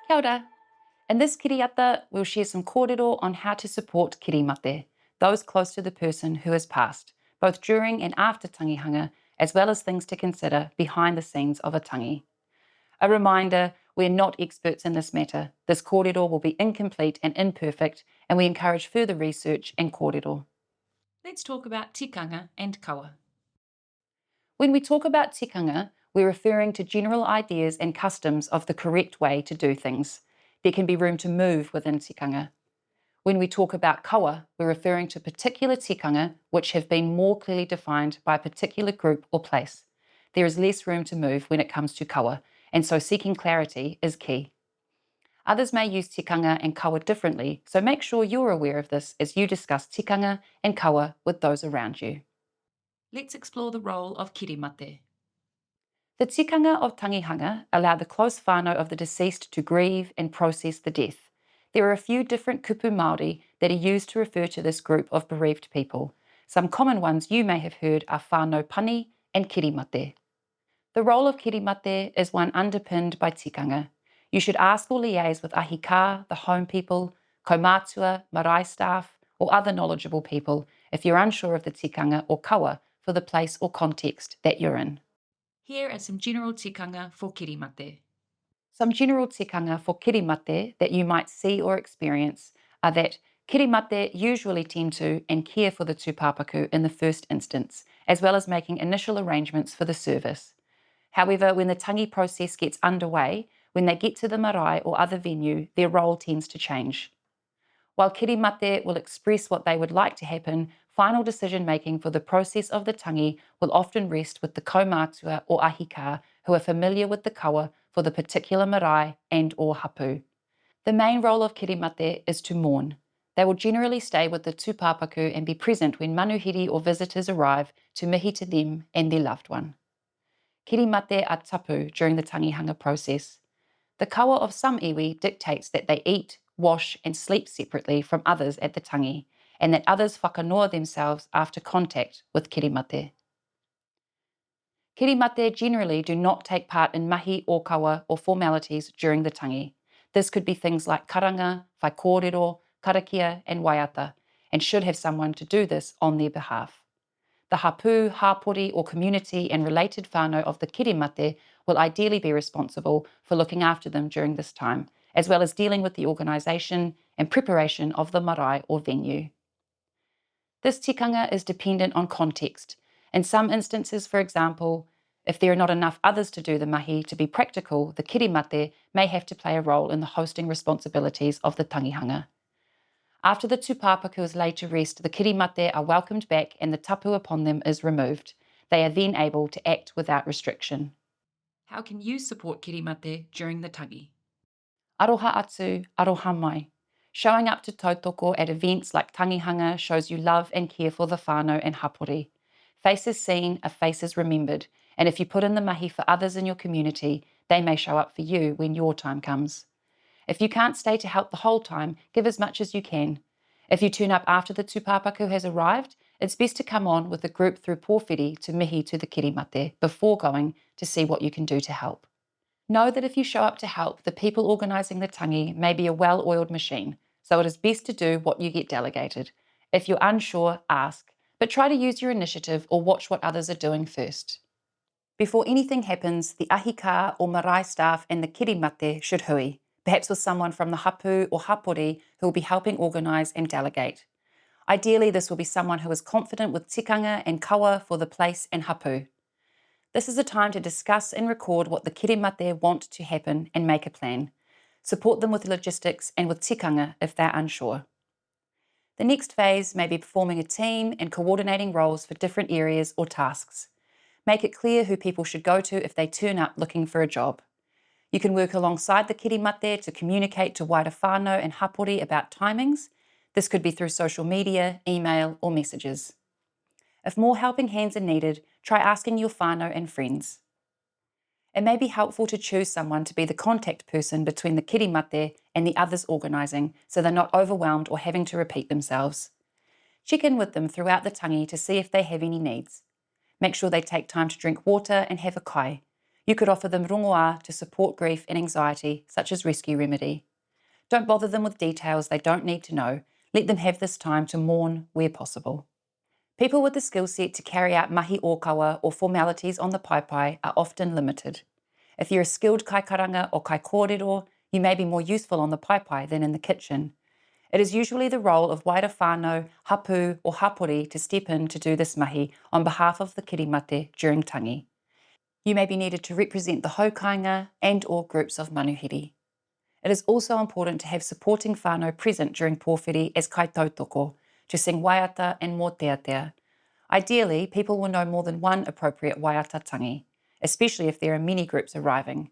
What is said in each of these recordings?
Kia ora. In this kiriata, we'll share some kōrero on how to support kirimate, those close to the person who has passed, both during and after tangihanga, as well as things to consider behind the scenes of a tangi. A reminder, we're not experts in this matter. This kōrero will be incomplete and imperfect, and we encourage further research and kōrero. Let's talk about tikanga and kawa. When we talk about tikanga, we're referring to general ideas and customs of the correct way to do things. There can be room to move within tikanga. When we talk about kawa, we're referring to particular tikanga which have been more clearly defined by a particular group or place. There is less room to move when it comes to kawa, and so seeking clarity is key. Others may use tikanga and kawa differently, so make sure you're aware of this as you discuss tikanga and kawa with those around you. Let's explore the role of kirimate. The tikanga of tangihanga allow the close whānau of the deceased to grieve and process the death. There are a few different kupu Māori that are used to refer to this group of bereaved people. Some common ones you may have heard are whānau pani and kirimate. The role of kirimate is one underpinned by tikanga. You should ask or liaise with ahika, the home people, kaumātua, marae staff, or other knowledgeable people if you're unsure of the tikanga or kawa for the place or context that you're in. Here are some general tikanga for kirimate. Some general tikanga for kirimate that you might see or experience are that kirimate usually tend to and care for the tūpapaku in the first instance, as well as making initial arrangements for the service. However, when the tangi process gets underway, when they get to the marae or other venue, their role tends to change. While kirimate will express what they would like to happen, final decision-making for the process of the tangi will often rest with the kaumātua or ahika who are familiar with the kawa for the particular marae and or hapu. The main role of kirimate is to mourn. They will generally stay with the tūpapaku and be present when manuhiri or visitors arrive to mihi to them and their loved one. Kirimate are tapu during the tangihanga process. The kawa of some iwi dictates that they eat, wash and sleep separately from others at the tangi, and that others whakanoa themselves after contact with kirimate. Kirimate generally do not take part in mahi or kawa or formalities during the tangi. This could be things like karanga, whaikōrero, karakia and waiata, and should have someone to do this on their behalf. The hapu, hapori or community and related whānau of the kirimate will ideally be responsible for looking after them during this time, as well as dealing with the organisation and preparation of the marae or venue. This tikanga is dependent on context. In some instances, for example, if there are not enough others to do the mahi to be practical, the kirimate may have to play a role in the hosting responsibilities of the tangihanga. After the tūpapaku is laid to rest, the kirimate are welcomed back and the tapu upon them is removed. They are then able to act without restriction. How can you support kirimate during the tangi? Aroha atu, aroha mai. Showing up to tautoko at events like tangihanga shows you love and care for the whānau and hapori. Faces seen are faces remembered, and if you put in the mahi for others in your community, they may show up for you when your time comes. If you can't stay to help the whole time, give as much as you can. If you turn up after the tūpapaku has arrived, it's best to come on with the group through pōwhiri to mihi to the kirimate before going to see what you can do to help. Know that if you show up to help, the people organising the tangi may be a well-oiled machine, so it is best to do what you get delegated. If you're unsure, ask, but try to use your initiative or watch what others are doing first. Before anything happens, the ahika or marae staff and the kirimate should hui, perhaps with someone from the hapu or hapori who will be helping organise and delegate. Ideally, this will be someone who is confident with tikanga and kawa for the place and hapu. This is a time to discuss and record what the kirimate want to happen and make a plan. Support them with logistics and with tikanga if they're unsure. The next phase may be forming a team and coordinating roles for different areas or tasks. Make it clear who people should go to if they turn up looking for a job. You can work alongside the kirimate to communicate to wider whānau and hapori about timings. This could be through social media, email or messages. If more helping hands are needed, try asking your whānau and friends. It may be helpful to choose someone to be the contact person between the kirimate and the others organising so they're not overwhelmed or having to repeat themselves. Check in with them throughout the tangi to see if they have any needs. Make sure they take time to drink water and have a kai. You could offer them rongoā to support grief and anxiety, such as rescue remedy. Don't bother them with details they don't need to know. Let them have this time to mourn where possible. People with the skill set to carry out mahi ōkawa or formalities on the paipai are often limited. If you're a skilled kaikaranga or kai kōrero, you may be more useful on the paipai than in the kitchen. It is usually the role of waira whānau, hapu or hapori to step in to do this mahi on behalf of the kirimate during tangi. You may be needed to represent the haukainga and or groups of manuhiri. It is also important to have supporting whānau present during pōwhiri as kai tautoko, to sing waiata and mōteatea. Ideally, people will know more than one appropriate waiata tangi, especially if there are many groups arriving.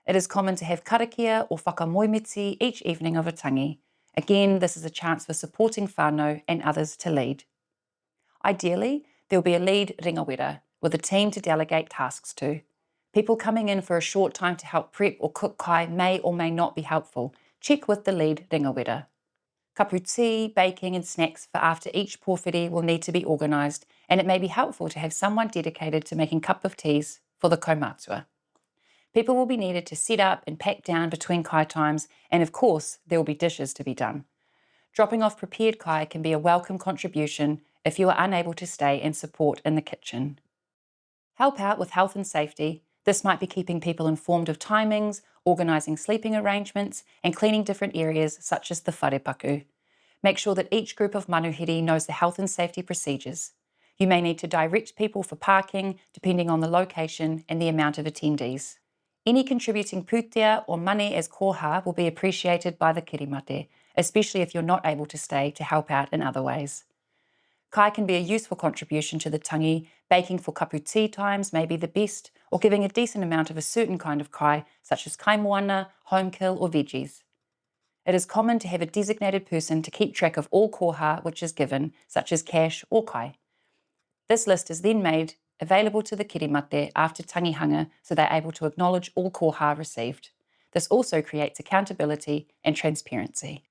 It is common to have karakia or whakamoemiti each evening of a tangi. Again, this is a chance for supporting whānau and others to lead. Ideally, there will be a lead ringawera with a team to delegate tasks to. People coming in for a short time to help prep or cook kai may or may not be helpful. Check with the lead ringawera. Kapu tea, baking and snacks for after each pōwhiri will need to be organised, and it may be helpful to have someone dedicated to making cup of teas for the kaumātua. People will be needed to set up and pack down between kai times, and of course, there will be dishes to be done. Dropping off prepared kai can be a welcome contribution if you are unable to stay and support in the kitchen. Help out with health and safety. This might be keeping people informed of timings, organising sleeping arrangements, and cleaning different areas such as the wharepaku. Make sure that each group of manuhiri knows the health and safety procedures. You may need to direct people for parking depending on the location and the amount of attendees. Any contributing pūtea or money as koha will be appreciated by the kirimate, especially if you're not able to stay to help out in other ways. Kai can be a useful contribution to the tangi. Baking for kapu tea times may be the best, or giving a decent amount of a certain kind of kai, such as kai moana, home kill or veggies. It is common to have a designated person to keep track of all koha which is given, such as cash or kai. This list is then made available to the kirimate after tangihanga so they're able to acknowledge all koha received. This also creates accountability and transparency.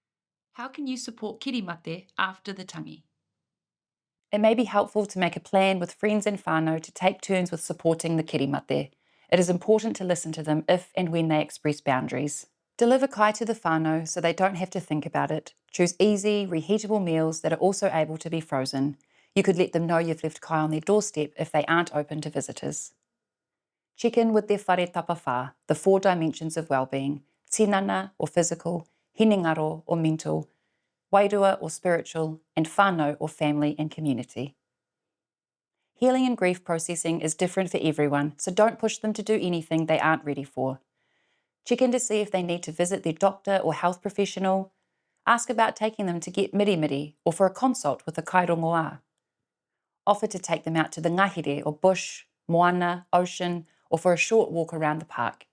How can you support kirimate after the tangi? It may be helpful to make a plan with friends and whānau to take turns with supporting the kirimate. It is important to listen to them if and when they express boundaries. Deliver kai to the whānau so they don't have to think about it. Choose easy, reheatable meals that are also able to be frozen. You could let them know you've left kai on their doorstep if they aren't open to visitors. Check in with their whare tapawhā, the 4 dimensions of well-being: tinana or physical, hinengaro or mental, wairua or spiritual, and whānau or family and community. Healing and grief processing is different for everyone, so don't push them to do anything they aren't ready for. Check in to see if they need to visit their doctor or health professional. Ask about taking them to get mirimiri or for a consult with a kairongoā. Offer to take them out to the ngahere or bush, moana, ocean, or for a short walk around the park.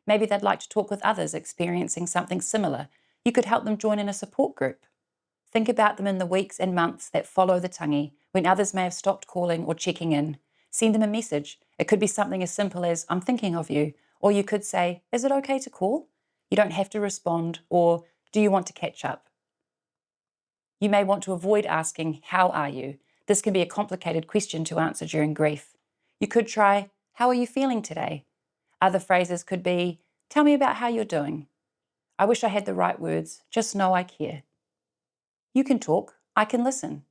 Maybe they'd like to talk with others experiencing something similar. You could help them join in a support group. Think about them in the weeks and months that follow the tangi, when others may have stopped calling or checking in. Send them a message. It could be something as simple as, "I'm thinking of you," or you could say, "Is it okay to call?" You don't have to respond, or "Do you want to catch up?" You may want to avoid asking, "How are you?" This can be a complicated question to answer during grief. You could try, "How are you feeling today?" Other phrases could be, "Tell me about how you're doing." "I wish I had the right words, just know I care." You can talk, I can listen.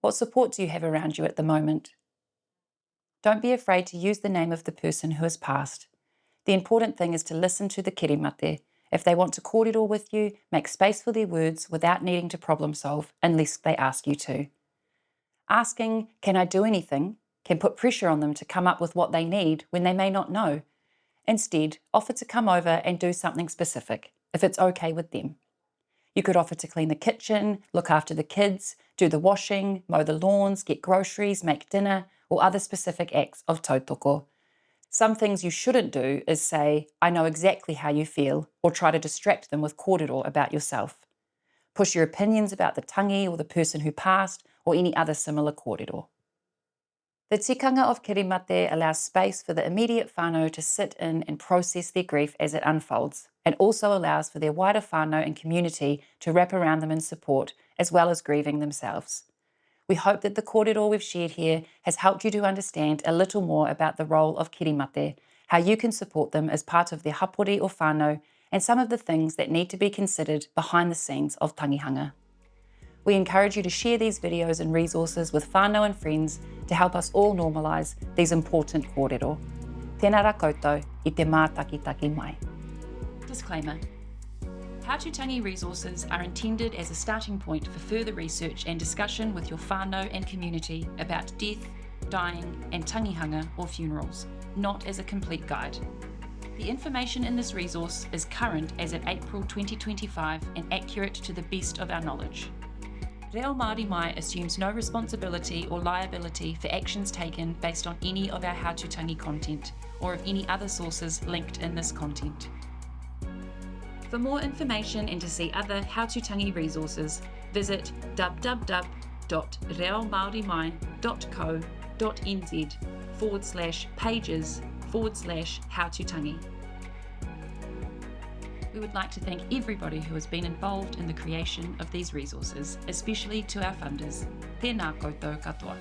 What support do you have around you at the moment? Don't be afraid to use the name of the person who has passed. The important thing is to listen to the kirimate. If they want to kōrero with you, make space for their words without needing to problem solve unless they ask you to. Asking, "Can I do anything?" can put pressure on them to come up with what they need when they may not know. Instead, offer to come over and do something specific, if it's okay with them. You could offer to clean the kitchen, look after the kids, do the washing, mow the lawns, get groceries, make dinner, or other specific acts of tautoko. Some things you shouldn't do is say, "I know exactly how you feel," or try to distract them with kōrero about yourself. Push your opinions about the tangi or the person who passed, or any other similar kōrero. The tikanga of kirimate allows space for the immediate whānau to sit in and process their grief as it unfolds, and also allows for their wider whānau and community to wrap around them in support, as well as grieving themselves. We hope that the kōrero we've shared here has helped you to understand a little more about the role of kirimate, how you can support them as part of their hapori or whānau, and some of the things that need to be considered behind the scenes of tangihanga. We encourage you to share these videos and resources with whānau and friends to help us all normalise these important kōrero. Tēnā rā koutou I te mātakitaki mai. Disclaimer. How To Tangi resources are intended as a starting point for further research and discussion with your whānau and community about death, dying and tangihanga or funerals, not as a complete guide. The information in this resource is current as of April 2025 and accurate to the best of our knowledge. Reo Māori Mai assumes no responsibility or liability for actions taken based on any of our How To Tangi content or of any other sources linked in this content. For more information and to see other How To Tangi resources, visit www.reomāorimai.co.nz/pages/How To Tangi. We would like to thank everybody who has been involved in the creation of these resources, especially to our funders. Tēnā koutou katoa.